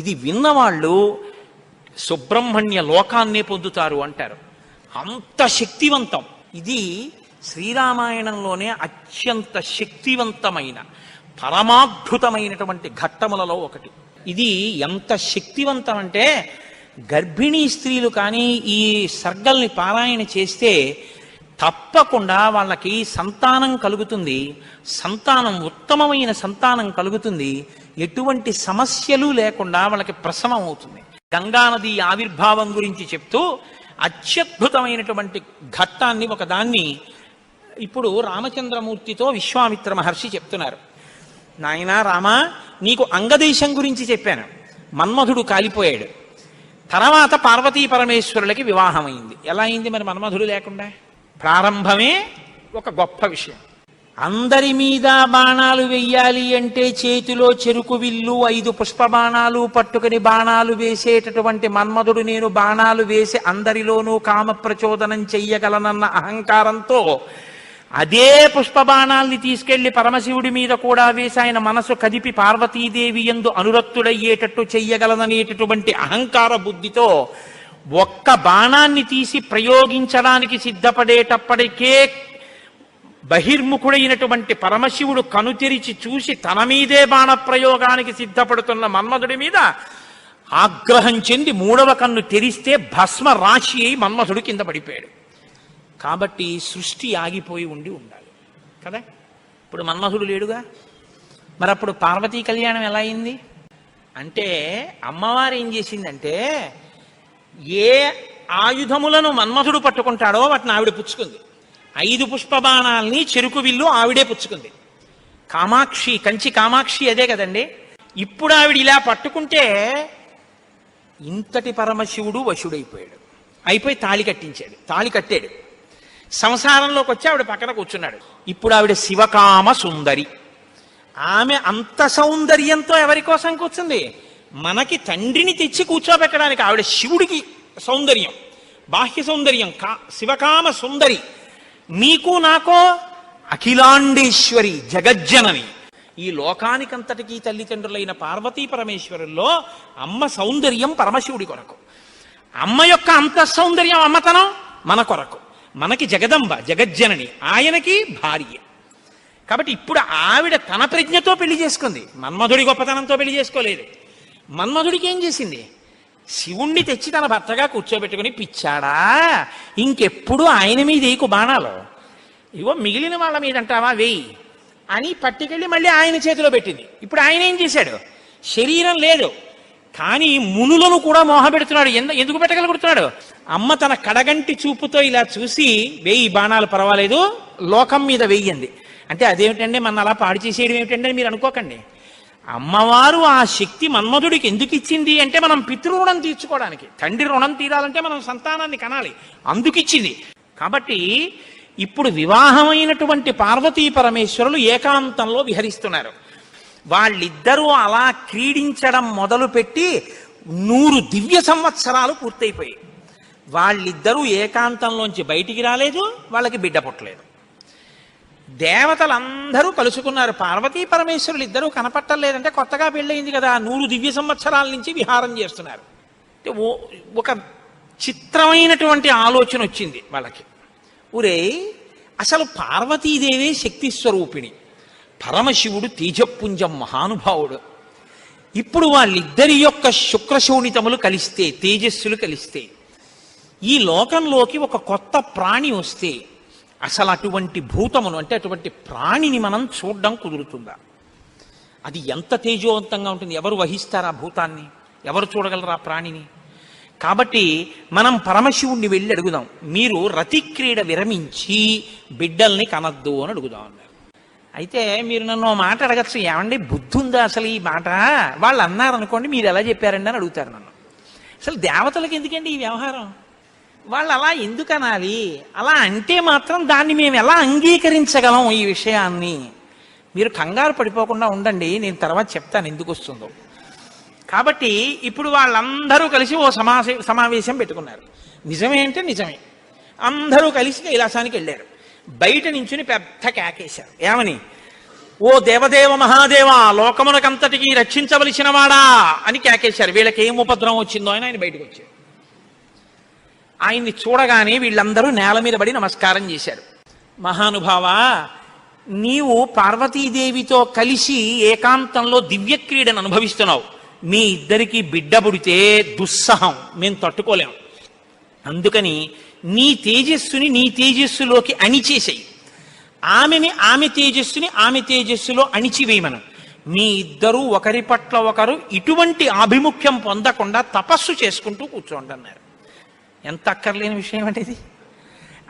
ఇది విన్నవాళ్ళు సుబ్రహ్మణ్య లోకాన్నే పొందుతారు అంటారు. అంత శక్తివంతం. ఇది శ్రీరామాయణంలోనే అత్యంత శక్తివంతమైన పరమాద్భుతమైనటువంటి ఘట్టములలో ఒకటి. ఇది ఎంత శక్తివంతం అంటే గర్భిణీ స్త్రీలు కానీ ఈ సర్గల్ని పారాయణ చేస్తే తప్పకుండా వాళ్ళకి సంతానం కలుగుతుంది. సంతానం ఉత్తమమైన సంతానం కలుగుతుంది. ఎటువంటి సమస్యలు లేకుండా వాళ్ళకి ప్రసవం అవుతుంది. గంగానది ఆవిర్భావం గురించి చెప్తూ అత్యద్భుతమైనటువంటి ఘట్టాన్ని ఒకదాన్ని ఇప్పుడు రామచంద్రమూర్తితో విశ్వామిత్ర మహర్షి చెప్తున్నారు. నాయనా రామా, నీకు అంగదేశం గురించి చెప్పాను. మన్మధుడు కాలిపోయాడు. తర్వాత పార్వతీ పరమేశ్వరులకి వివాహం అయింది. ఎలా అయింది మరి మన్మధుడు లేకుండా? ప్రారంభమే ఒక గొప్ప విషయం. అందరి మీద బాణాలు వెయ్యాలి అంటే చేతిలో చెరుకు విల్లు 5 పుష్ప బాణాలు పట్టుకుని బాణాలు వేసేటటువంటి మన్మధుడు నేను బాణాలు వేసి అందరిలోనూ కామ ప్రచోదనం చెయ్యగలనన్న అహంకారంతో అదే పుష్ప బాణాల్ని తీసుకెళ్లి పరమశివుడి మీద కూడా వేసి ఆయన మనసు కదిపి పార్వతీదేవి యందు అనురక్తుడయ్యేటట్టు చెయ్యగలననేటటువంటి అహంకార బుద్ధితో ఒక్క బాణాన్ని తీసి ప్రయోగించడానికి సిద్ధపడేటప్పటికే బహిర్ముఖుడైనటువంటి పరమశివుడు కనుతెరిచి చూసి తన మీదే బాణ ప్రయోగానికి సిద్ధపడుతున్న మన్మధుడి మీద ఆగ్రహం చెంది 3వ కన్ను తెరిస్తే భస్మ రాశి అయి మన్మధుడు కింద పడిపోయాడు. కాబట్టి సృష్టి ఆగిపోయి ఉండాలి కదా. ఇప్పుడు మన్మధుడు లేడుగా. మరి అప్పుడు పార్వతీ కళ్యాణం ఎలా అయింది అంటే అమ్మవారు ఏం చేసిందంటే ఏ ఆయుధములను మన్మధుడు పట్టుకుంటాడో వాటిని ఆవిడ పుచ్చుకుంది. 5 పుష్పబాణాల్ని చెరుకు విల్లు ఆవిడే పుచ్చుకుంది. కామాక్షి, కంచి కామాక్షి అదే కదండి. ఇప్పుడు ఆవిడ ఇలా పట్టుకుంటే ఇంతటి పరమశివుడు వశుడైపోయాడు. అయిపోయి తాళి కట్టాడు. సంసారంలోకి వచ్చి ఆవిడ పక్కన కూర్చున్నాడు. ఇప్పుడు ఆవిడ శివకామ సుందరి. ఆమె అంత సౌందర్యంతో ఎవరి కోసం కూర్చుంది? మనకి తండ్రిని తెచ్చి కూర్చోబెట్టడానికి. ఆవిడ శివుడికి సౌందర్యం, బాహ్య సౌందర్యం, శివకామ సుందరి. నీకు నాకో అఖిలాండేశ్వరి, జగజ్జనని. ఈ లోకానికంతటికీ తల్లిదండ్రులైన పార్వతీ పరమేశ్వరుల్లో అమ్మ సౌందర్యం పరమశివుడి కొరకు, అమ్మ యొక్క అంత సౌందర్యం అమ్మతనం మన కొరకు. మనకి జగదంబ, జగజ్జనని, ఆయనకి భార్య. కాబట్టి ఇప్పుడు ఆవిడ తన ప్రజ్ఞతో పెళ్లి చేసుకుంది. మన్మధుడి గొప్పతనంతో పెళ్లి చేసుకోలేదు. మన్మధుడికి ఏం చేసింది? శివుణ్ణి తెచ్చి తన భర్తగా కూర్చోబెట్టుకుని, పిచ్చాడా ఇంకెప్పుడు ఆయన మీద వేయకు బాణాలు, ఇవో మిగిలిన వాళ్ళ మీద అంటావా వేయి అని పట్టుకెళ్ళి మళ్ళీ ఆయన చేతిలో పెట్టింది. ఇప్పుడు ఆయన ఏం చేశాడు? శరీరం లేదు కానీ మునులను కూడా మోహపెడుతున్నాడు. ఎందుకు పెట్టగలుగుతున్నాడు? అమ్మ తన కడగంటి చూపుతో ఇలా చూసి వేయి బాణాలు పర్వాలేదు, లోకం మీద వెయ్యింది అంటే అదేమిటండి మన అలా పాడు చేసేయడం ఏమిటండి అని మీరు అనుకోకండి. అమ్మవారు ఆ శక్తి మన్మధుడికి ఎందుకు ఇచ్చింది అంటే మనం పితృరుణం తీర్చుకోవడానికి. తండ్రి రుణం తీరాలంటే మనం సంతానాన్ని కనాలి, అందుకు ఇచ్చింది. కాబట్టి ఇప్పుడు వివాహమైనటువంటి పార్వతీ పరమేశ్వరులు ఏకాంతంలో విహరిస్తున్నారు. వాళ్ళిద్దరూ అలా క్రీడించడం మొదలుపెట్టి 100 దివ్య సంవత్సరాలు పూర్తయిపోయాయి. వాళ్ళిద్దరూ ఏకాంతంలోంచి బయటికి రాలేదు, వాళ్ళకి బిడ్డ పుట్టలేదు. దేవతలందరూ కలుసుకున్నారు. పార్వతీ పరమేశ్వరులు ఇద్దరూ కనపట్టలేదంటే కొత్తగా పెళ్ళయింది కదా, 100 దివ్య సంవత్సరాల నుంచి విహారం చేస్తున్నారు. ఒక చిత్రమైనటువంటి ఆలోచన వచ్చింది వాళ్ళకి. ఊరే అసలు పార్వతీదేవే శక్తి స్వరూపిణి, పరమశివుడు తేజపుంజం మహానుభావుడు. ఇప్పుడు వాళ్ళిద్దరి యొక్క శుక్రశోణితములు కలిస్తే, తేజస్సులు కలిస్తే ఈ లోకంలోకి ఒక కొత్త ప్రాణి వస్తే అసలు అటువంటి భూతమును అంటే అటువంటి ప్రాణిని మనం చూడడం కుదురుతుందా? అది ఎంత తేజోవంతంగా ఉంటుంది? ఎవరు వహిస్తారు ఆ భూతాన్ని? ఎవరు చూడగలరు ఆ ప్రాణిని? కాబట్టి మనం పరమశివుణ్ణి వెళ్ళి అడుగుదాం, మీరు రతిక్రీడ విరమించి బిడ్డల్ని కనద్దు అని అడుగుదాం అన్నారు. అయితే మీరు నన్ను మాట అడగచ్చు, ఏమండి బుద్ధి ఉందా అసలు ఈ మాట? వాళ్ళు అన్నారనుకోండి, మీరు ఎలా చెప్పారండి అని అడుగుతారు నన్ను. అసలు దేవతలకు ఎందుకండి ఈ వ్యవహారం? వాళ్ళు అలా ఎందుకు అనాలి? అలా అంటే మాత్రం దాన్ని మేము ఎలా అంగీకరించగలం ఈ విషయాన్ని? మీరు కంగారు పడిపోకుండా ఉండండి, నేను తర్వాత చెప్తాను ఎందుకు వస్తుందో. కాబట్టి ఇప్పుడు వాళ్ళందరూ కలిసి ఓ సమావేశం పెట్టుకున్నారు. నిజమే అంటే నిజమే. అందరూ కలిసి కైలాసానికి వెళ్ళారు. బయట నించుని పెద్ద కేకేశారు. ఏమని? ఓ దేవదేవ మహాదేవ, లోకమునకంతటికి రక్షించవలసిన వాడా అని కేకేశారు. వీళ్ళకి ఏం ఉపద్రవం వచ్చిందో అని ఆయన బయటకు వచ్చారు. ఆయన్ని చూడగానే వీళ్ళందరూ నేల మీద పడి నమస్కారం చేశారు. మహానుభావా, నీవు పార్వతీదేవితో కలిసి ఏకాంతంలో దివ్యక్రీడను అనుభవిస్తున్నావు. మీ ఇద్దరికి బిడ్డ పుడితే దుస్సహం, మేము తట్టుకోలేం. అందుకని నీ తేజస్సుని నీ తేజస్సులోకి అణిచేసేయి, ఆమె తేజస్సుని ఆమె తేజస్సులో అణిచివేయమను. మీ ఇద్దరూ ఒకరి పట్ల ఒకరు ఇటువంటి ఆభిముఖ్యం పొందకుండా తపస్సు చేసుకుంటూ కూర్చోండి అన్నారు. ఎంత అక్కర్లేని విషయం అంటే ఇది.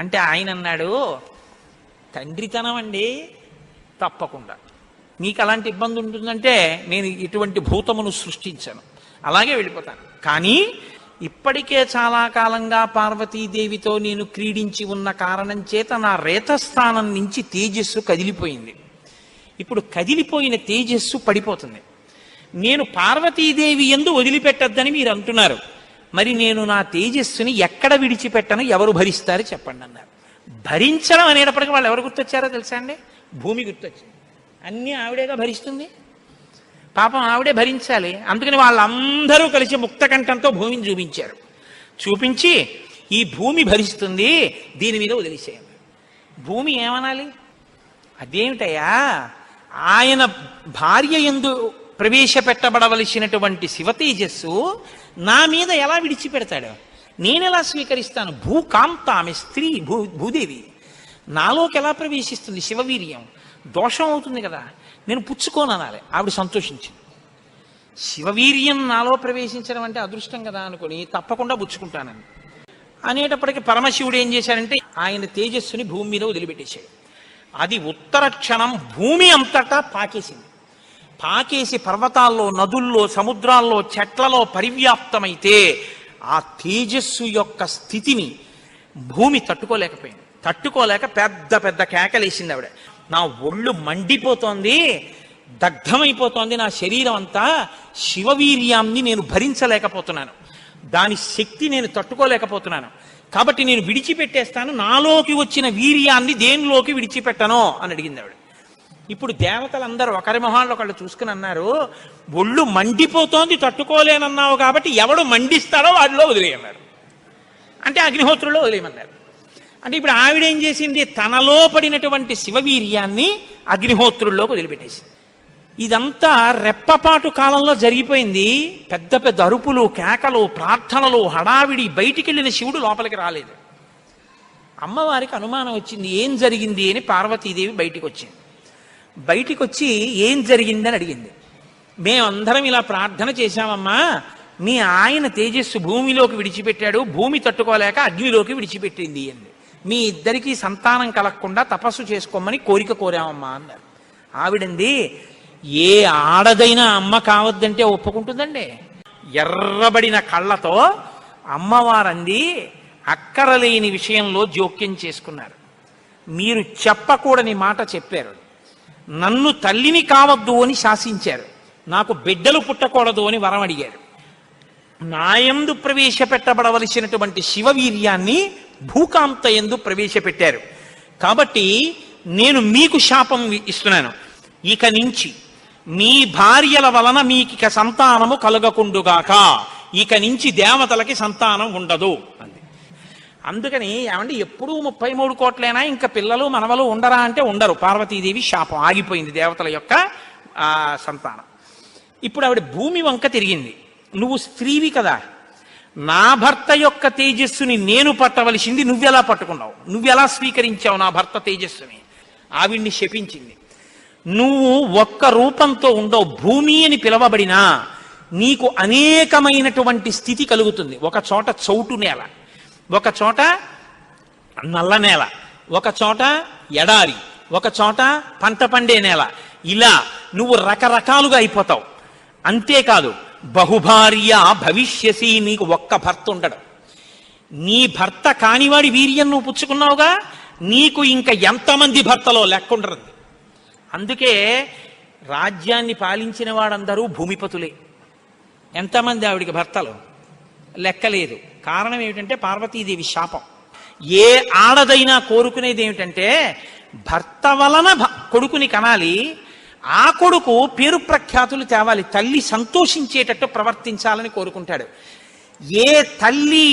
అంటే ఆయన అన్నాడు, తండ్రితనం అండి, తప్పకుండా నీకు అలాంటి ఇబ్బంది ఉంటుందంటే నేను ఇటువంటి భూతమును సృష్టించాను, అలాగే వెళ్ళిపోతాను. కానీ ఇప్పటికే చాలా కాలంగా పార్వతీదేవితో నేను క్రీడించి ఉన్న కారణం చేత నా రేతస్థానం నుంచి తేజస్సు కదిలిపోయింది. ఇప్పుడు కదిలిపోయిన తేజస్సు పడిపోతుంది. నేను పార్వతీదేవి యందు వదిలిపెట్టద్దని మీరు అంటున్నారు. మరి నేను నా తేజస్సుని ఎక్కడ విడిచిపెట్టను, ఎవరు భరిస్తారు చెప్పండి అన్నారు. భరించడం అనేటప్పటికీ వాళ్ళు ఎవరు గుర్తొచ్చారో తెలుసా అండి? భూమి గుర్తొచ్చింది. అన్నీ ఆవిడేగా భరిస్తుంది, పాపం ఆవిడే భరించాలి. అందుకని వాళ్ళందరూ కలిసి ముక్తకంఠంతో భూమిని చూపించారు. చూపించి ఈ భూమి భరిస్తుంది, దీని మీద వదిలేసేయండి. భూమి ఏమనాలి? అదేమిటయ్యా, ఆయన భార్య యందు ప్రవేశపెట్టబడవలసినటువంటి శివ తేజస్సు నా మీద ఎలా విడిచిపెడతాడు? నేనెలా స్వీకరిస్తాను? భూకాంత, ఆమె స్త్రీ, భూదేవి నాలోకి ఎలా ప్రవేశిస్తుంది? శివవీర్యం దోషం అవుతుంది కదా, నేను పుచ్చుకోననాలి. ఆవిడ సంతోషించింది. శివవీర్యం నాలో ప్రవేశించడం అంటే అదృష్టం కదా అనుకుని తప్పకుండా పుచ్చుకుంటానని అనేటప్పటికీ పరమశివుడు ఏం చేశాడంటే ఆయన తేజస్సుని భూమి మీద వదిలిపెట్టేశాడు. అది ఉత్తర క్షణం భూమి అంతటా పాకేసింది. పాకేసి పర్వతాల్లో, నదుల్లో, సముద్రాల్లో, చెట్లలో పరివ్యాప్తమైతే ఆ తేజస్సు యొక్క స్థితిని భూమి తట్టుకోలేకపోయింది. తట్టుకోలేక పెద్ద పెద్ద కేకలేసింది ఆవిడ. నా ఒళ్ళు మండిపోతోంది, దగ్ధమైపోతోంది నా శరీరం అంతా, శివవీర్యాన్ని నేను భరించలేకపోతున్నాను, దాని శక్తి నేను తట్టుకోలేకపోతున్నాను, కాబట్టి నేను విడిచిపెట్టేస్తాను, నాలోకి వచ్చిన వీర్యాన్ని దేనిలోకి విడిచిపెట్టను అని అడిగింది ఆవిడ. ఇప్పుడు దేవతలందరూ ఒకరి మొహాల్లో ఒకళ్ళు చూసుకుని అన్నారు, ఒళ్ళు మండిపోతోంది తట్టుకోలేనన్నావు కాబట్టి ఎవడు మండిస్తాడో వాడిలో వదిలేయన్నారు. అంటే అగ్నిహోత్రుల్లో వదిలేయమన్నారు. అంటే ఇప్పుడు ఆవిడేం చేసింది? తనలో పడినటువంటి శివవీర్యాన్ని అగ్నిహోత్రుల్లోకి వదిలిపెట్టేసింది. ఇదంతా రెప్పపాటు కాలంలో జరిగిపోయింది. పెద్ద పెద్ద అరుపులు, కేకలు, ప్రార్థనలు, హడావిడి. బయటికి వెళ్ళిన శివుడు లోపలికి రాలేదు. అమ్మవారికి అనుమానం వచ్చింది, ఏం జరిగింది అని. పార్వతీదేవి బయటికి వచ్చింది. బయటికి వచ్చి ఏం జరిగిందని అడిగింది. మేమందరం ఇలా ప్రార్థన చేశామమ్మా, మీ ఆయన తేజస్సు భూమిలోకి విడిచిపెట్టాడు, భూమి తట్టుకోలేక అగ్నిలోకి విడిచిపెట్టింది అంది. మీ ఇద్దరికీ సంతానం కలగకుండా తపస్సు చేసుకోమని కోరిక కోరామమ్మా అన్నారు. ఆవిడంది, ఏ ఆడదైనా అమ్మ కావద్దంటే ఒప్పుకుంటుందండి? ఎర్రబడిన కళ్ళతో అమ్మవారంది, అక్కరలేని విషయంలో జోక్యం చేసుకున్నారు. మీరు చెప్పకూడని మాట చెప్పారు. నన్ను తల్లిని కావద్దు అని శాసించారు. నాకు బిడ్డలు పుట్టకూడదు అని వరం అడిగారు. నాయందు ప్రవేశపెట్టబడవలసినటువంటి శివవీర్యాన్ని భూకాంత యందు ప్రవేశపెట్టారు. కాబట్టి నేను మీకు శాపం ఇస్తున్నాను, ఇక నుంచి మీ భార్యల వలన మీకు సంతానము కలగకుండుగాక, ఇక నుంచి దేవతలకి సంతానం ఉండదు అంది. అందుకని ఏమంటే ఎప్పుడూ 33 కోట్లైనా ఇంకా పిల్లలు మనవలు ఉండరా అంటే ఉండరు. పార్వతీదేవి శాపం ఆగిపోయింది, దేవతల యొక్క సంతానం. ఇప్పుడు ఆవిడ భూమి వంక తిరిగింది. నువ్వు స్త్రీవి కదా, నా భర్త యొక్క తేజస్సుని నేను పట్టవలసింది నువ్వెలా పట్టుకున్నావు, నువ్వెలా స్వీకరించావు నా భర్త తేజస్సుని? ఆవిడ్ని శపించింది. నువ్వు ఒక్క రూపంతో ఉండవు, భూమి అని పిలవబడినా నీకు అనేకమైనటువంటి స్థితి కలుగుతుంది. ఒక చోట చౌటు నేల, ఒక చోట నల్ల నేల, ఒక చోట ఎడారి, ఒక చోట పంట పండే నేల. ఇలా నువ్వు రకరకాలుగా అయిపోతావు. అంతేకాదు, బహుభార్య భవిష్యసి, నీకు ఒక్క భర్త ఉండడు. నీ భర్త కానివాడి వీర్యం నువ్వు పుచ్చుకున్నావుగా, నీకు ఇంకా ఎంతమంది భర్తలో లెక్కుండరు. అందుకే రాజ్యాన్ని పాలించిన వాడందరూ భూమిపతులే. ఎంతమంది ఆవిడికి భర్తలు లెక్కలేదు. కారణం ఏమిటంటే పార్వతీదేవి శాపం. ఏ ఆడదైనా కోరుకునేది ఏమిటంటే భర్త వలన కొడుకుని కనాలి, ఆ కొడుకు పేరు ప్రఖ్యాతులు తేవాలి, తల్లి సంతోషించేటట్టు ప్రవర్తించాలని కోరుకుంటాడు. ఏ తల్లి